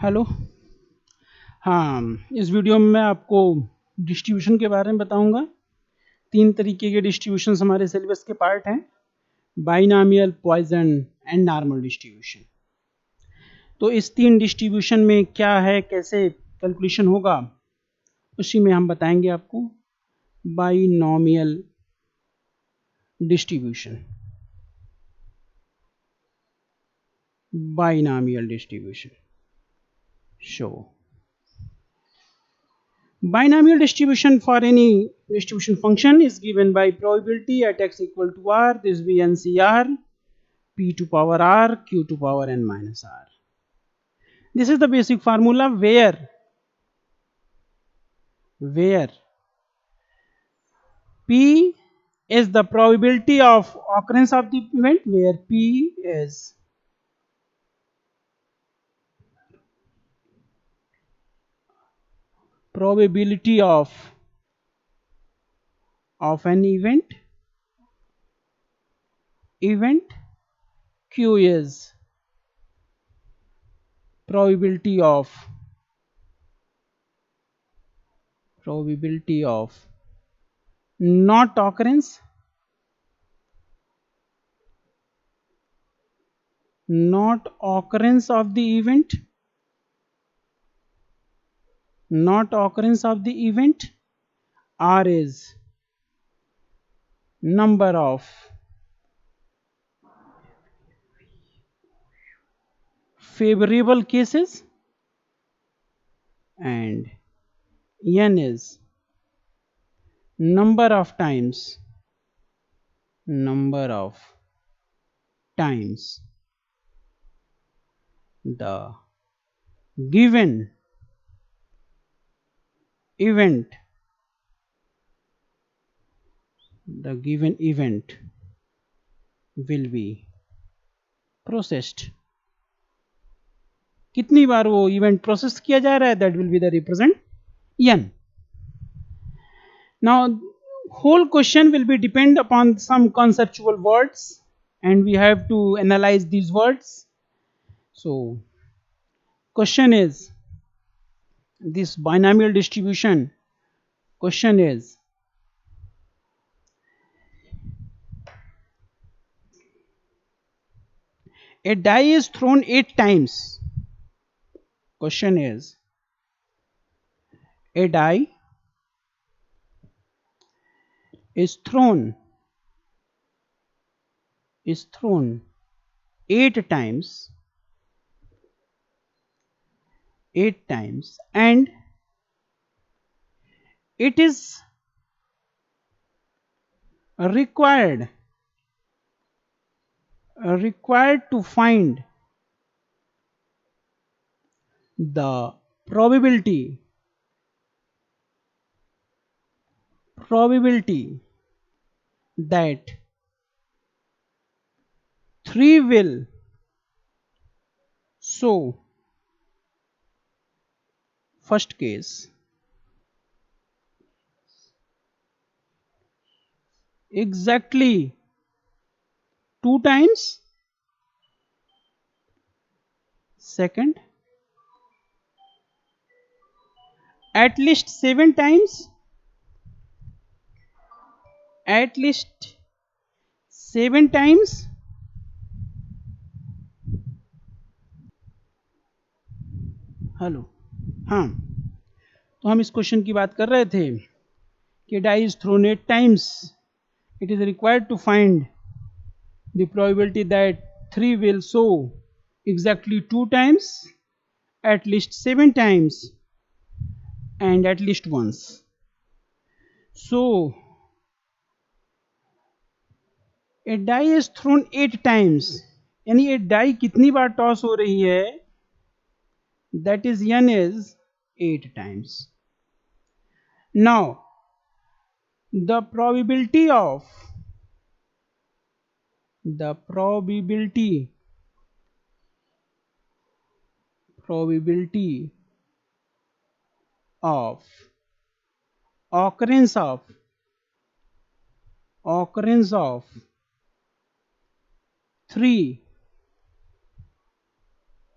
Hello. हाँ, इस video में मैं आपको डिस्ट्रीब्यूशन के बारे में बताऊंगा। तीन तरीके के डिस्ट्रीब्यूशन हमारे सिलेबस के पार्ट हैं: binomial, Poisson and normal distribution. तो इस तीन डिस्ट्रीब्यूशन में क्या है, कैसे कैलकुलेशन होगा, उसी में हम बताएंगे आपको। Binomial distribution, binomial distribution show binomial distribution for any distribution function is given by probability at x equal to r. This be NCR, p to power r, q to power n minus r. This is the basic formula where p is the probability of occurrence of the event, where p is probability of an event, q is probability of not occurrence of the event, r is number of favorable cases, and n is number of times the given event will be processed. कितनी बार वो event process किया जा रहा है, that will be the represent n. Now whole question will be depend upon some conceptual words, and we have to analyze these words. So question is, this binomial distribution question is, a die is thrown 8 times. Question is, a die is thrown 8 times, and it is required to find the probability that 3 will show. First case, exactly 2 times. Second, at least 7 times. Hello. हाँ, तो हम इस question की बात कर रहे थे कि die is thrown 8 times. It is required to find the probability that 3 will show exactly 2 times, at least 7 times, and at least once. So a die is thrown 8 times, यानी ये die कितनी बार toss हो रही है, that is n is 8 times. Now the probability of occurrence of 3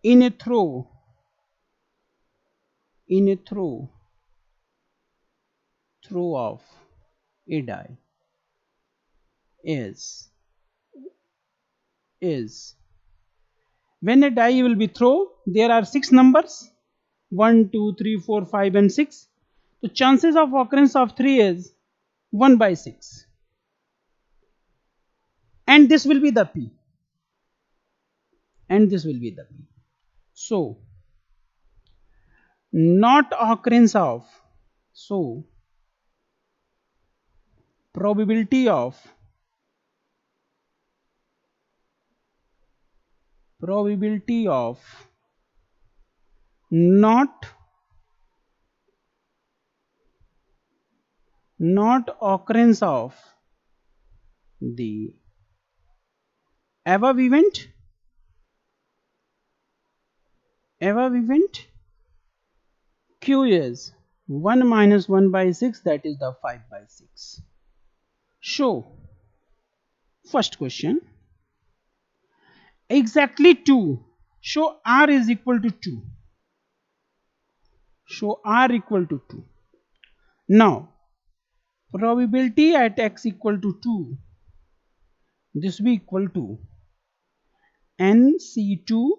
in a throw in a throw of a die is when a die will be thrown, there are 6 numbers 1, 2, 3, 4, 5 and 6. The chances of occurrence of 3 is 1 by 6, and this will be the P, and this will be the P. So not occurrence of, so probability of not occurrence of the above event Q is 1 minus 1 by 6, that is the 5 by 6. Show, first question, exactly 2. Show R is equal to 2. Show R equal to 2. Now probability at x equal to 2, this will be equal to nc2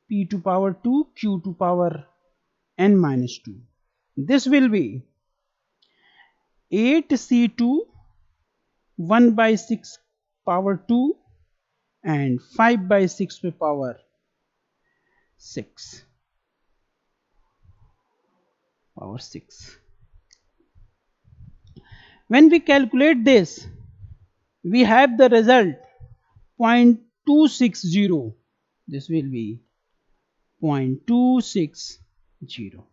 p to power 2 q to power n minus 2. This will be 8c2 1 by 6 power 2 and 5 by 6 power 6 power 6. When we calculate this, we have the result 0.260. This will be 0.260.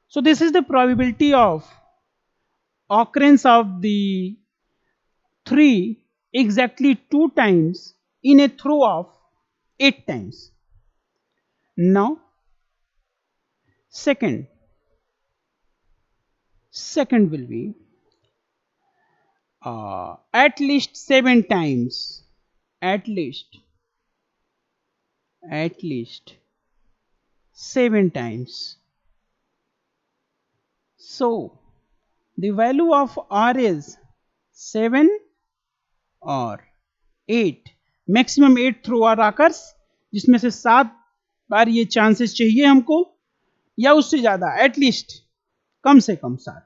So this is the probability of occurrence of the 3 exactly 2 times in a throw of 8 times. Now second will be at least 7 times, at least 7 times. So the value of R is 7 और 8. Maximum 8 throw are occurs, जिसमें से 7 बार ये chances चाहिए हमको, या उससे ज्यादा, at least कम से कम 7.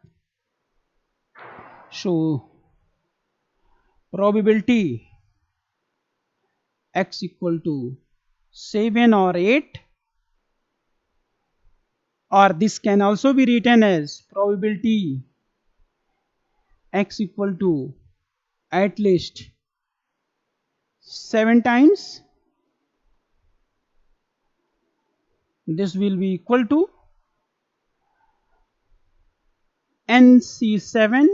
So probability x equal to 7 or 8, or this can also be written as probability x equal to at least 7 times. This will be equal to nc7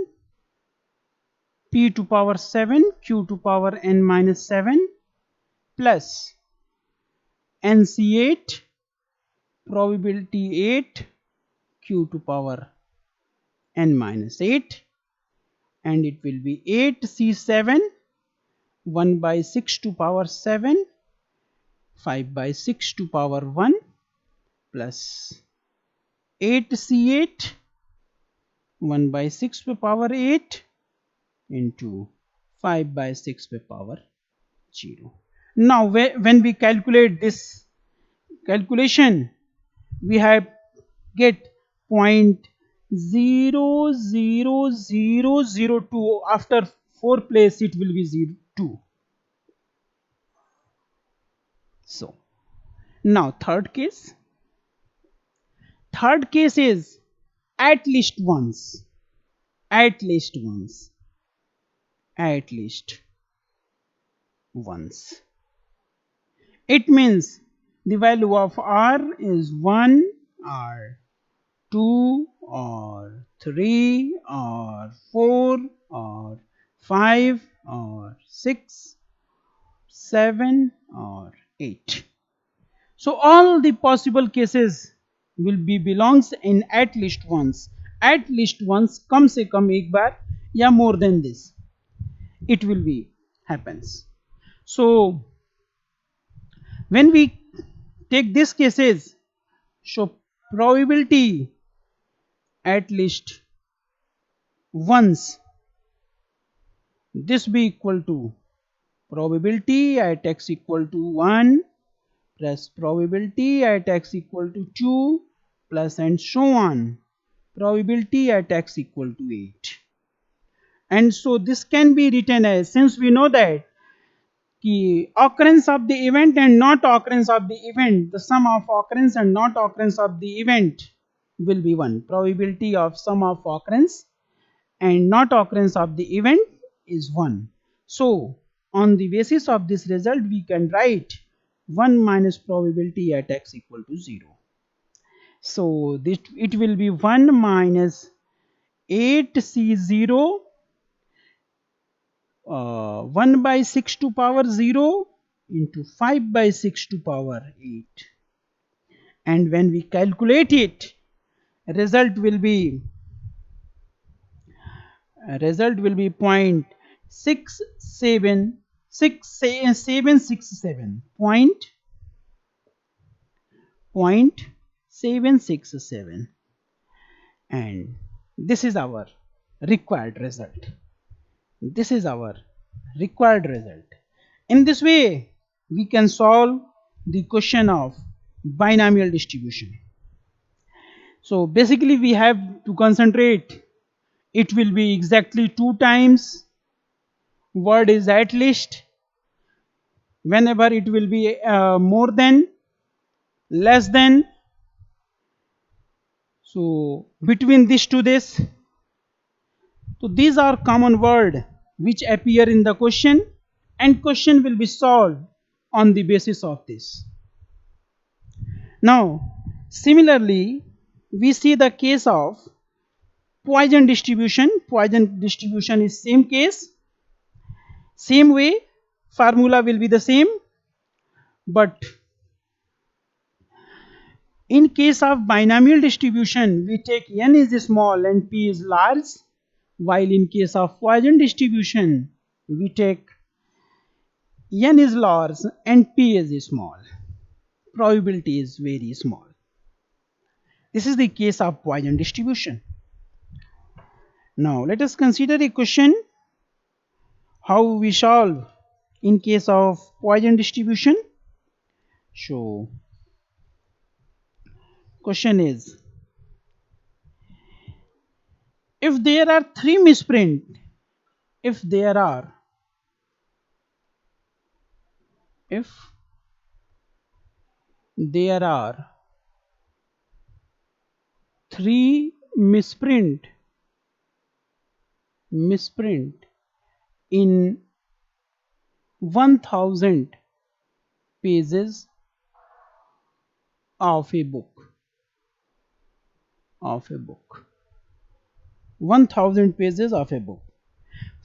p to power 7 q to power n minus 7 plus nc8 probability 8 q to power n minus 8, and it will be 8c7 1 by 6 to power 7 5 by 6 to power 1 plus 8c8 1 by 6 to power 8 into 5 by 6 to power 0. Now when we calculate this calculation, we have get 0.00002. After 4 place it will be 2. So now third case is at least once. It means the value of R is 1 or 2 or 3 or 4 or 5 or 6, 7 or 8. So all the possible cases will be belongs in at least once. At least once, कम से कम एक बार, या more than this, it will be happens. So when we take these cases, so probability at least once, this be equal to probability at x equal to 1 plus probability at x equal to 2 plus and so on, probability at x equal to 8. And so this can be written as, since we know that the occurrence of the event and not occurrence of the event, the sum of occurrence and not occurrence of the event will be 1. Probability of sum of occurrence and not occurrence of the event is 1. So on the basis of this result we can write 1 minus probability at x equal to 0. So this, it will be 1 minus 8c0 1 by 6 to power 0 into 5 by 6 to power 8. And when we calculate it, result will be 0.6767 0.767, and this is our required result. This is our required result. In this way we can solve the question of binomial distribution. So basically we have to concentrate, it will be exactly 2 times, word is at least, whenever it will be more than, less than, so between this to this. So these are common word which appear in the question, and question will be solved on the basis of this. Now similarly we see the case of Poisson distribution. Poisson distribution is same case, same way, formula will be the same, but in case of binomial distribution we take n is small and p is large, while in case of Poisson distribution we take n is large and p is small, probability is very small. This is the case of Poisson distribution. Now let us consider a question how we solve in case of Poisson distribution. So question is, if there are 3 misprint, if there are 3 misprint in 1000 pages of a book, 1000 pages of a book,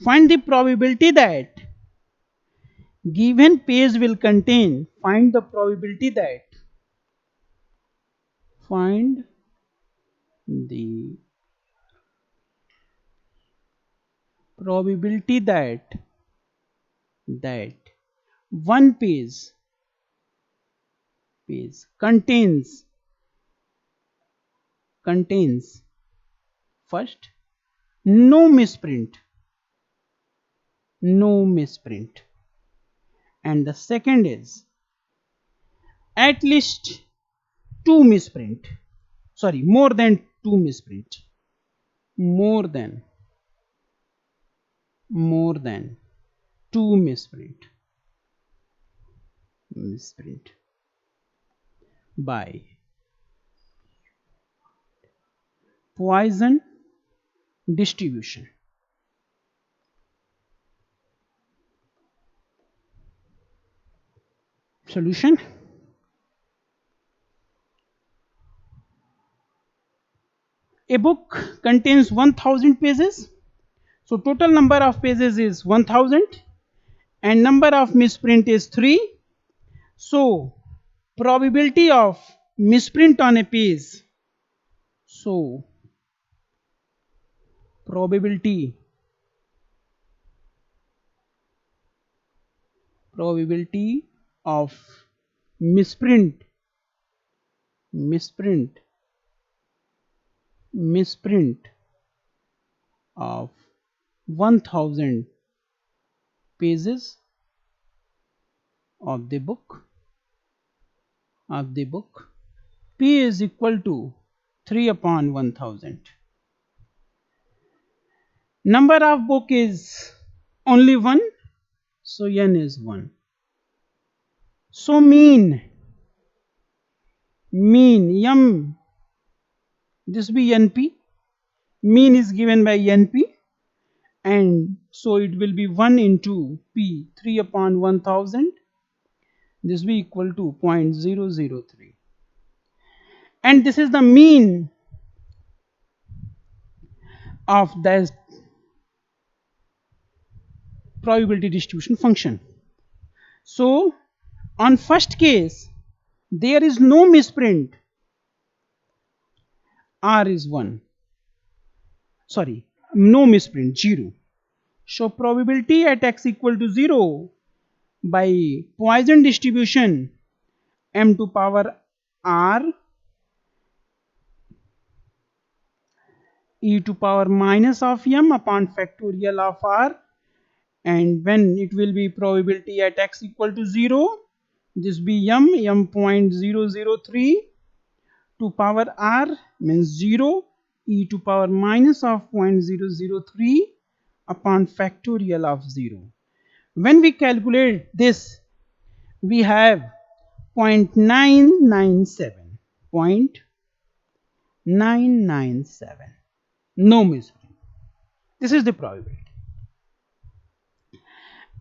find the probability that given page will contain, find the probability that one page contains first no misprint, and the second is at least 2 misprint, sorry, more than 2 misprint, more than 2 misprint by Poisson distribution. Solution: a book contains 1000 pages, so total number of pages is 1000 and number of misprint is 3. So probability of misprint on a page, so probability of misprint misprint of 1000 pages of the book, P is equal to 3 upon 1000. Number of book is only 1, so n is 1. So mean m, this be np, mean is given by np, and so it will be 1 into p, 3 upon 1000, this will be equal to 0.003, and this is the mean of the probability distribution function. So on first case there is no misprint, r is 1, sorry, no misprint, 0. So probability at x equal to 0 by Poisson distribution m to power r e to power minus of m upon factorial of r, and when it will be probability at x equal to 0, this be m 0.003 to power r means 0 e to power minus of 0.003 upon factorial of 0. When we calculate this, we have 0.997, 0.997, no misprint. This is the probability.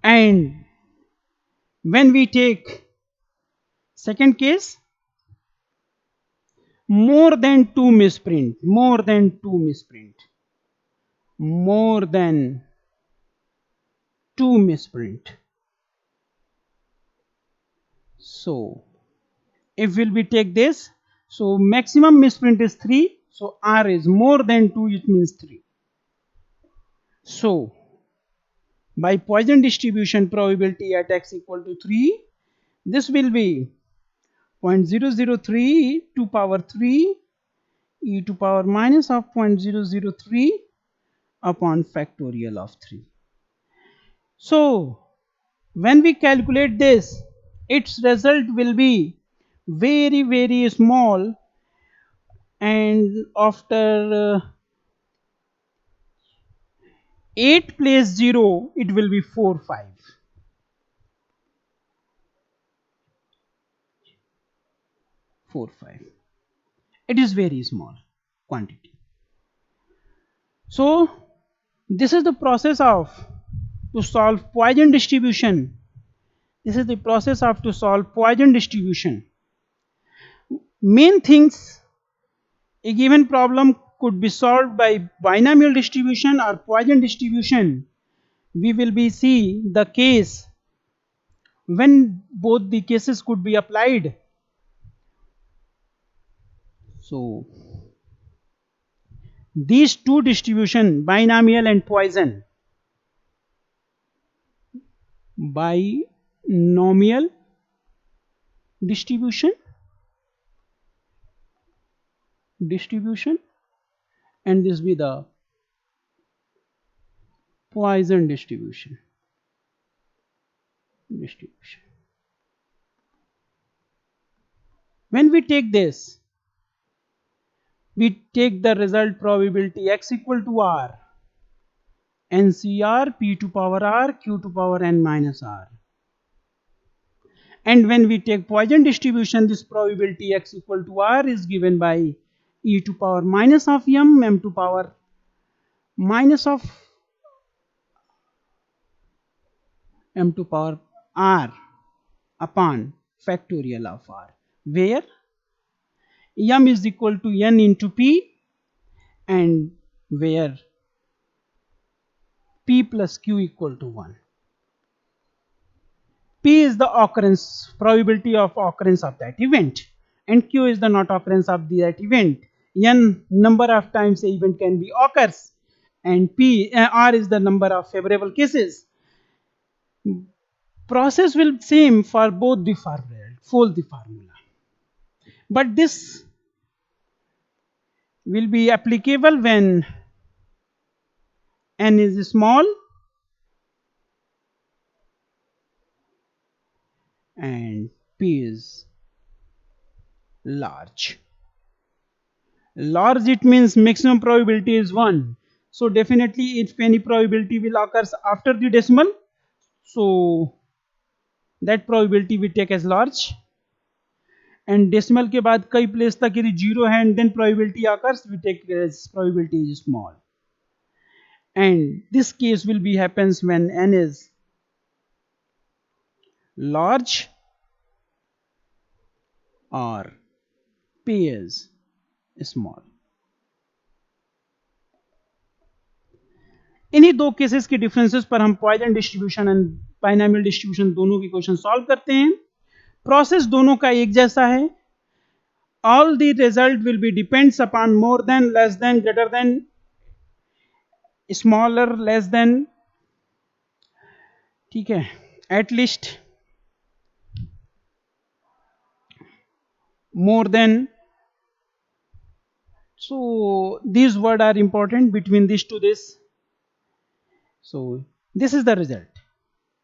And when we take second case, more than 2 misprint, more than 2 misprint, more than 2 misprint. So if we'll be take this, so maximum misprint is 3, so r is more than 2, it means 3. So by Poisson distribution probability at x equal to 3, this will be 0.003 to power 3 e to power minus of 0.003 upon factorial of 3. So when we calculate this, its result will be very small, and after 8 place 0, it will be 4 5. It is very small quantity. So this is the process of to solve Poisson distribution. This is the process of to solve Poisson distribution. Main things, a given problem could be solved by binomial distribution or Poisson distribution. We will be see the case when both the cases could be applied. So these two distribution, binomial and Poisson, binomial distribution and this be the Poisson distribution. When we take this, we take the result probability x equal to r, NCR, p to power r, q to power n minus r. And when we take Poisson distribution, this probability x equal to r is given by e to power minus of m to power minus of m to power r upon factorial of r, where m is equal to n into p, and where p plus q equal to 1. P is the occurrence, probability of occurrence of that event, and q is the not occurrence of that event. N number of times the event can be occurs, and r is the number of favorable cases. Process will same for both the formula, but this will be applicable when n is small and p is large. Large, it means maximum probability is 1. So definitely if any probability will occurs after the decimal, so that probability we take as large. And decimal के बाद कई place तक यदि zero है and then probability occurs, we take as probability is small. And this case will be happens when n is large or p is small. इन्हीं दो cases के differences पर हम Poisson distribution and binomial distribution दोनों के question solve करते हैं. Process दोनों का एक जैसा है. All the result will be depends upon more than, less than, greater than, smaller, less than, ठीक है, at least, more than. So these words are important between these two this. So this is the result.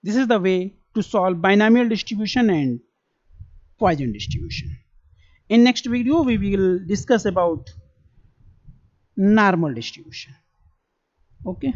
This is the way to solve binomial distribution and Poisson distribution. In next video we will discuss about normal distribution. Okay.